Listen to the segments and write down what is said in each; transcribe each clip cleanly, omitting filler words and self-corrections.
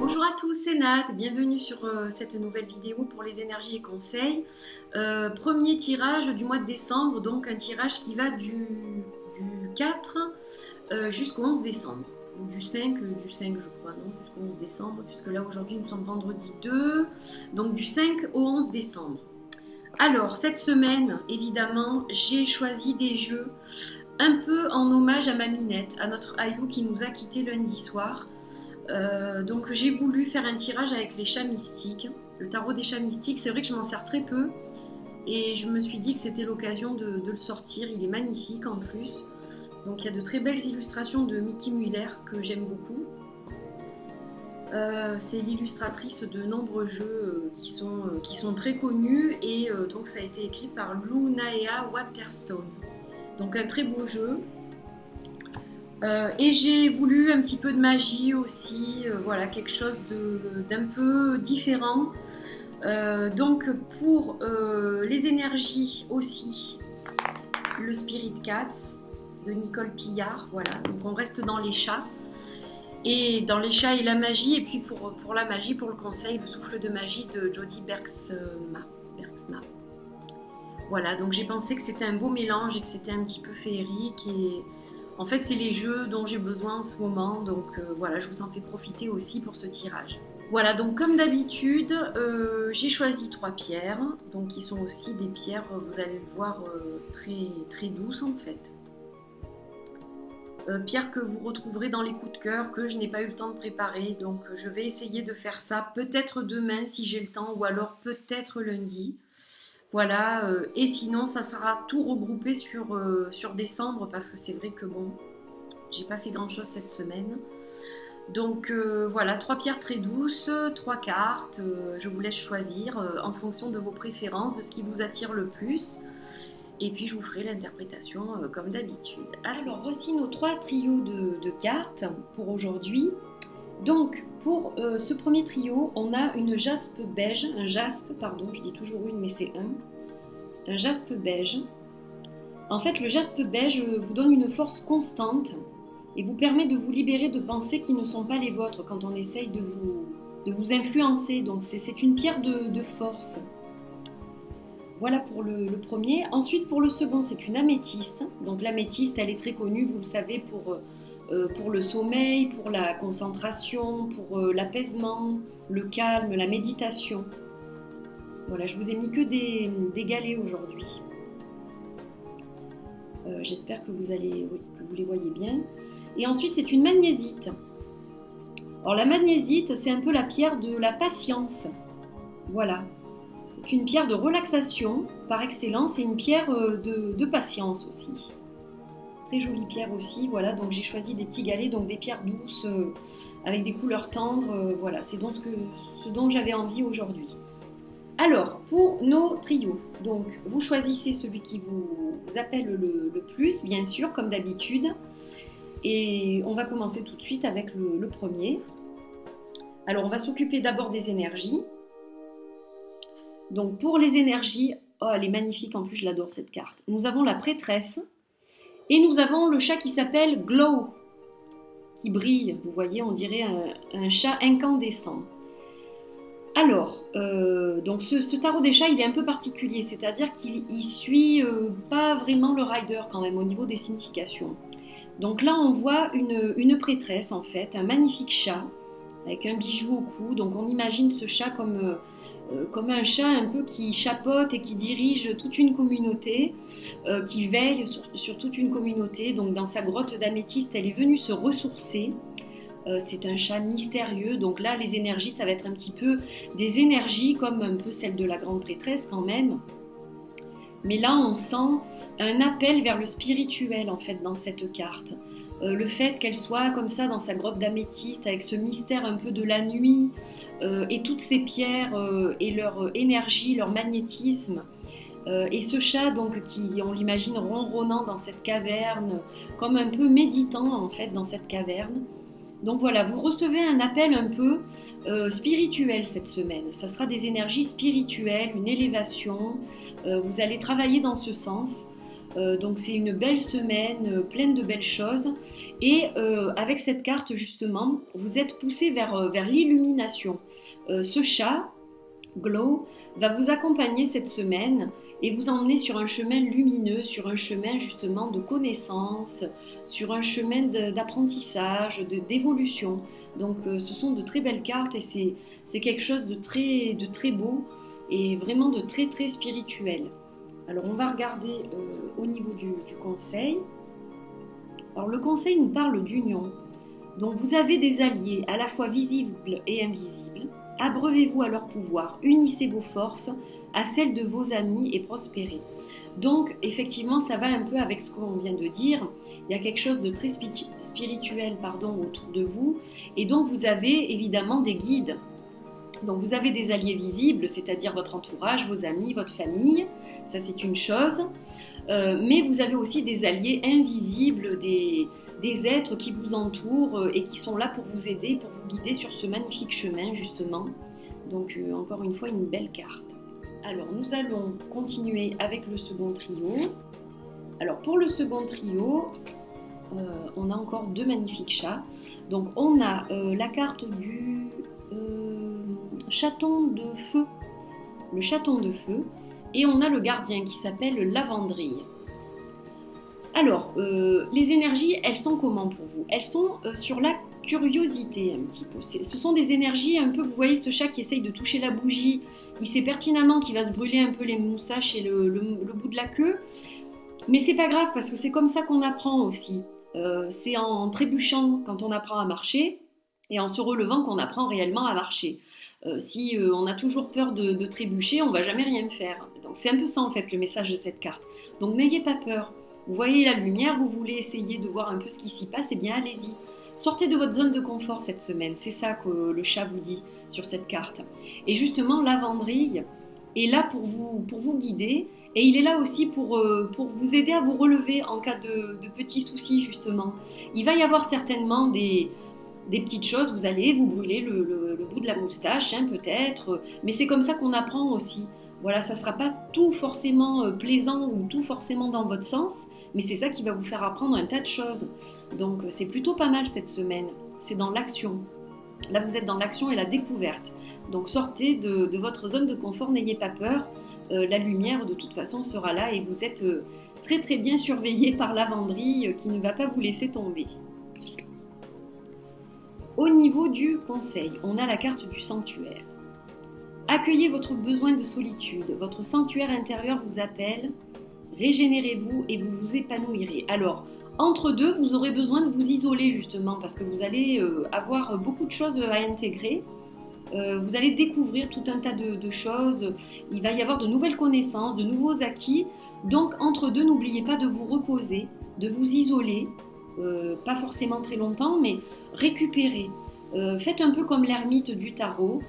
Bonjour à tous, c'est Nat, bienvenue sur cette nouvelle vidéo pour les énergies et conseils. Premier tirage du mois de décembre, donc un tirage qui va du 4 jusqu'au 11 décembre. Ou du 5 je crois, non, jusqu'au 11 décembre, puisque là aujourd'hui nous sommes vendredi 2, donc du 5 au 11 décembre. Alors, cette semaine, évidemment, j'ai choisi des jeux un peu en hommage à ma Minette, à notre Ayou qui nous a quittés lundi soir. Donc j'ai voulu faire un tirage avec les chats mystiques, le tarot des chats mystiques. C'est vrai que je m'en sers très peu et je me suis dit que c'était l'occasion de le sortir. Il est magnifique en plus, donc il y a de très belles illustrations de Mickey Muller que j'aime beaucoup. C'est l'illustratrice de nombreux jeux qui sont très connus et donc ça a été écrit par Lunaea Waterstone, donc un très beau jeu. Et j'ai voulu un petit peu de magie aussi, voilà, quelque chose d'un peu différent. Donc pour les énergies aussi, le Spirit Cats de Nicole Pillard, voilà, donc on reste dans les chats. Et dans les chats et la magie, et puis pour la magie, pour le conseil, le souffle de magie de Jody Bergsma. Voilà, donc j'ai pensé que c'était un beau mélange et que c'était un petit peu féerique et en fait, c'est les jeux dont j'ai besoin en ce moment, donc voilà, je vous en fais profiter aussi pour ce tirage. Voilà, donc comme d'habitude, j'ai choisi 3 pierres, donc qui sont aussi des pierres, vous allez le voir, très, très douces en fait. Pierres que vous retrouverez dans les coups de cœur, que je n'ai pas eu le temps de préparer, donc je vais essayer de faire ça peut-être demain si j'ai le temps, ou alors peut-être lundi. Voilà, et sinon ça sera tout regroupé sur décembre parce que c'est vrai que bon, j'ai pas fait grand chose cette semaine. Donc voilà, 3 pierres très douces, 3 cartes, je vous laisse choisir en fonction de vos préférences, de ce qui vous attire le plus. Et puis je vous ferai l'interprétation comme d'habitude. Alors voici nos 3 trios de cartes pour aujourd'hui. Donc, pour ce premier trio, on a une jaspe beige, un jaspe, pardon, je dis toujours une, mais c'est un jaspe beige. En fait, le jaspe beige vous donne une force constante et vous permet de vous libérer de pensées qui ne sont pas les vôtres quand on essaye de vous influencer. Donc, c'est une pierre de force. Voilà pour le premier. Ensuite, pour le second, c'est une améthyste. Donc, l'améthyste, elle est très connue, vous le savez, pour le sommeil, pour la concentration, pour l'apaisement, le calme, la méditation. Voilà, je vous ai mis que des galets aujourd'hui. J'espère que vous les voyez bien. Et ensuite, c'est une magnésite. Alors la magnésite, c'est un peu la pierre de la patience. Voilà. C'est une pierre de relaxation par excellence et une pierre de patience aussi. Très jolie pierre aussi, voilà, donc j'ai choisi des petits galets, donc des pierres douces avec des couleurs tendres, voilà, c'est donc ce dont j'avais envie aujourd'hui. Alors, pour nos trios, donc vous choisissez celui qui vous appelle le plus, bien sûr, comme d'habitude, et on va commencer tout de suite avec le premier. Alors, on va s'occuper d'abord des énergies. Donc, pour les énergies, oh, elle est magnifique, en plus, je l'adore cette carte. Nous avons la prêtresse. Et nous avons le chat qui s'appelle Glow, qui brille, vous voyez, on dirait un chat incandescent. Alors, donc ce tarot des chats, il est un peu particulier, c'est-à-dire qu'il suit pas vraiment le rider quand même au niveau des significations. Donc là, on voit une prêtresse en fait, un magnifique chat avec un bijou au cou. Donc on imagine ce chat comme un chat un peu qui chapeaute et qui dirige toute une communauté, qui veille sur toute une communauté. Donc dans sa grotte d'améthyste, elle est venue se ressourcer. C'est un chat mystérieux, donc là les énergies, ça va être un petit peu des énergies comme un peu celle de la grande prêtresse quand même. Mais là on sent un appel vers le spirituel en fait dans cette carte. Le fait qu'elle soit comme ça dans sa grotte d'améthyste avec ce mystère un peu de la nuit et toutes ces pierres et leur énergie, leur magnétisme et ce chat donc qui on l'imagine ronronnant dans cette caverne comme un peu méditant en fait dans cette caverne. Donc voilà, vous recevez un appel un peu spirituel cette semaine. Ça sera des énergies spirituelles, une élévation. Vous allez travailler dans ce sens. Donc c'est une belle semaine, pleine de belles choses. Et avec cette carte, justement, vous êtes poussé vers l'illumination. Ce chat, Glow, va vous accompagner cette semaine et vous emmener sur un chemin lumineux, sur un chemin justement de connaissance, sur un chemin d'apprentissage, d'évolution. Donc ce sont de très belles cartes et c'est quelque chose de très beau et vraiment de très très spirituel. Alors on va regarder au niveau du conseil. Alors le conseil nous parle d'union. Donc vous avez des alliés à la fois visibles et invisibles. Abreuvez-vous à leur pouvoir, unissez vos forces à celles de vos amis et prospérez. Donc effectivement ça va un peu avec ce qu'on vient de dire. Il y a quelque chose de très spirituel autour de vous et donc vous avez évidemment des guides. Donc vous avez des alliés visibles, c'est-à-dire votre entourage, vos amis, votre famille, ça c'est une chose. Mais vous avez aussi des alliés invisibles, des êtres qui vous entourent et qui sont là pour vous aider, pour vous guider sur ce magnifique chemin justement. Donc encore une fois une belle carte. Alors nous allons continuer avec le second trio. Alors pour le second trio, on a encore deux magnifiques chats. Donc on a la carte du chaton de feu, le chaton de feu, et on a le gardien qui s'appelle Lavandrille. Alors, les énergies, elles sont comment pour vous? Elles sont sur la curiosité un petit peu. Ce sont des énergies un peu, vous voyez ce chat qui essaye de toucher la bougie, il sait pertinemment qu'il va se brûler un peu les moustaches et le bout de la queue, mais c'est pas grave parce que c'est comme ça qu'on apprend aussi. C'est en trébuchant quand on apprend à marcher et en se relevant qu'on apprend réellement à marcher. Si on a toujours peur de trébucher, on va jamais rien faire. Donc c'est un peu ça en fait le message de cette carte. Donc n'ayez pas peur. Vous voyez la lumière, vous voulez essayer de voir un peu ce qui s'y passe, eh bien allez-y. Sortez de votre zone de confort cette semaine, c'est ça que le chat vous dit sur cette carte. Et justement, Lavandrille est là pour vous guider et il est là aussi pour vous aider à vous relever en cas de petits soucis justement. Il va y avoir certainement des petites choses, vous allez vous brûler le bout de la moustache peut-être, mais c'est comme ça qu'on apprend aussi. Voilà, ça ne sera pas tout forcément plaisant ou tout forcément dans votre sens, mais c'est ça qui va vous faire apprendre un tas de choses. Donc c'est plutôt pas mal cette semaine, c'est dans l'action. Là vous êtes dans l'action et la découverte. Donc sortez de votre zone de confort, n'ayez pas peur, la lumière de toute façon sera là et vous êtes très très bien surveillé par Lavandrille qui ne va pas vous laisser tomber. Au niveau du conseil, on a la carte du sanctuaire. Accueillez votre besoin de solitude, votre sanctuaire intérieur vous appelle, régénérez-vous et vous vous épanouirez. Alors, entre deux, vous aurez besoin de vous isoler justement parce que vous allez avoir beaucoup de choses à intégrer. Vous allez découvrir tout un tas de choses, il va y avoir de nouvelles connaissances, de nouveaux acquis. Donc, entre deux, n'oubliez pas de vous reposer, de vous isoler, pas forcément très longtemps, mais récupérer. Faites un peu comme l'ermite du tarot,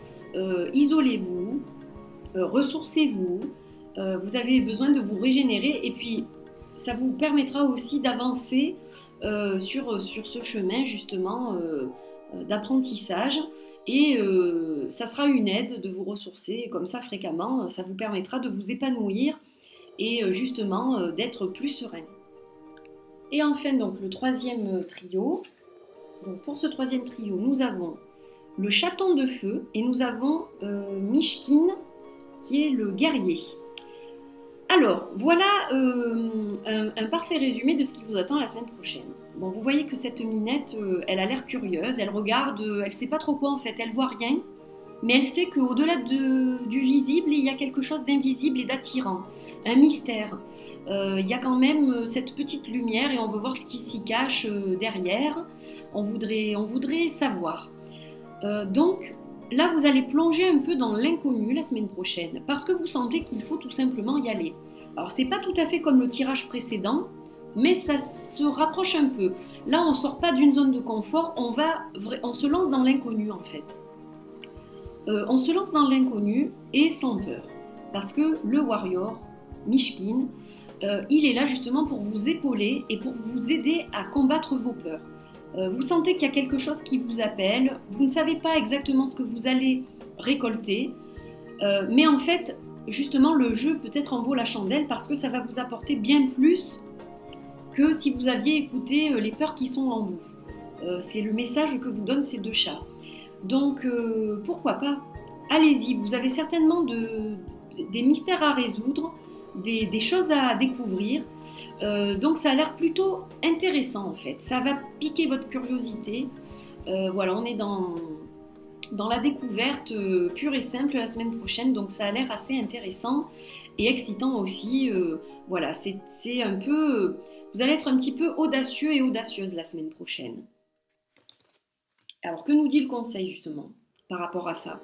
isolez-vous, ressourcez-vous, vous avez besoin de vous régénérer et puis ça vous permettra aussi d'avancer sur ce chemin justement d'apprentissage et ça sera une aide de vous ressourcer comme ça fréquemment, ça vous permettra de vous épanouir et justement d'être plus serein. Et enfin donc le troisième trio. Donc pour ce troisième trio, nous avons le chaton de feu et nous avons Mishkin qui est le guerrier. Alors voilà un parfait résumé de ce qui vous attend la semaine prochaine. Bon, vous voyez que cette minette, elle a l'air curieuse, elle regarde, elle sait pas trop quoi en fait, elle voit rien, mais elle sait qu'au-delà du visible, il y a quelque chose d'invisible et d'attirant, un mystère. Il y a quand même cette petite lumière et on veut voir ce qui s'y cache derrière. On voudrait savoir. Donc là, vous allez plonger un peu dans l'inconnu la semaine prochaine parce que vous sentez qu'il faut tout simplement y aller. Alors, c'est pas tout à fait comme le tirage précédent, mais ça se rapproche un peu. Là, on ne sort pas d'une zone de confort, on se lance dans l'inconnu en fait. On se lance dans l'inconnu et sans peur. Parce que le warrior, Mishkin, il est là justement pour vous épauler et pour vous aider à combattre vos peurs. Vous sentez qu'il y a quelque chose qui vous appelle, vous ne savez pas exactement ce que vous allez récolter, mais en fait, justement le jeu peut-être en vaut la chandelle parce que ça va vous apporter bien plus que si vous aviez écouté les peurs qui sont en vous. C'est le message que vous donnent ces deux chats. Donc pourquoi pas? Allez-y, vous avez certainement des mystères à résoudre, des choses à découvrir. Donc ça a l'air plutôt intéressant en fait. Ça va piquer votre curiosité. Voilà, on est dans la découverte pure et simple la semaine prochaine, donc ça a l'air assez intéressant et excitant aussi. Voilà, c'est un peu... Vous allez être un petit peu audacieux et audacieuse la semaine prochaine. Alors, que nous dit le conseil justement par rapport à ça?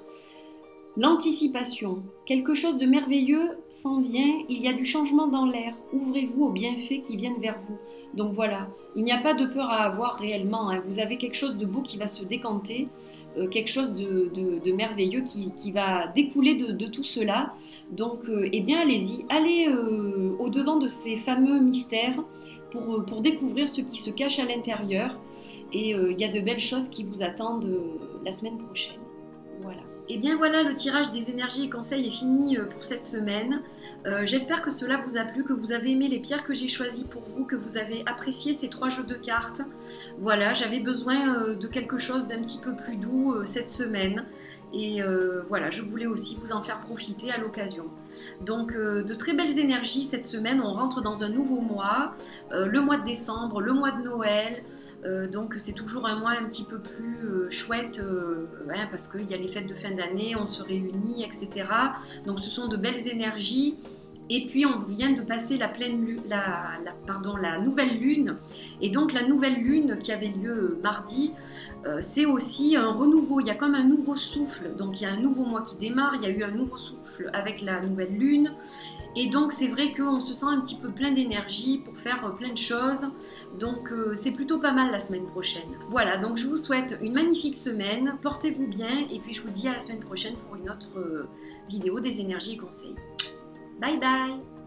L'anticipation, quelque chose de merveilleux s'en vient, il y a du changement dans l'air, ouvrez-vous aux bienfaits qui viennent vers vous. Donc voilà, il n'y a pas de peur à avoir réellement, hein. Vous avez quelque chose de beau qui va se décanter, quelque chose de merveilleux qui va découler de tout cela. Donc eh bien allez-y, allez au-devant de ces fameux mystères pour découvrir ce qui se cache à l'intérieur et il y a de belles choses qui vous attendent la semaine prochaine. Voilà. Et bien voilà, le tirage des énergies et conseils est fini pour cette semaine. J'espère que cela vous a plu, que vous avez aimé les pierres que j'ai choisies pour vous, que vous avez apprécié ces 3 jeux de cartes. Voilà, j'avais besoin de quelque chose d'un petit peu plus doux cette semaine. Et voilà, je voulais aussi vous en faire profiter à l'occasion. Donc de très belles énergies cette semaine, on rentre dans un nouveau mois, le mois de décembre, le mois de Noël. Donc c'est toujours un mois un petit peu plus chouette hein, parce qu'il y a les fêtes de fin d'année, on se réunit, etc. Donc ce sont de belles énergies. Et puis on vient de passer la nouvelle lune. Et donc la nouvelle lune qui avait lieu mardi, c'est aussi un renouveau. Il y a comme un nouveau souffle. Donc il y a un nouveau mois qui démarre, il y a eu un nouveau souffle avec la nouvelle lune. Et donc c'est vrai qu'on se sent un petit peu plein d'énergie pour faire plein de choses. Donc c'est plutôt pas mal la semaine prochaine. Voilà, donc je vous souhaite une magnifique semaine. Portez-vous bien et puis je vous dis à la semaine prochaine pour une autre vidéo des énergies et conseils. Bye bye!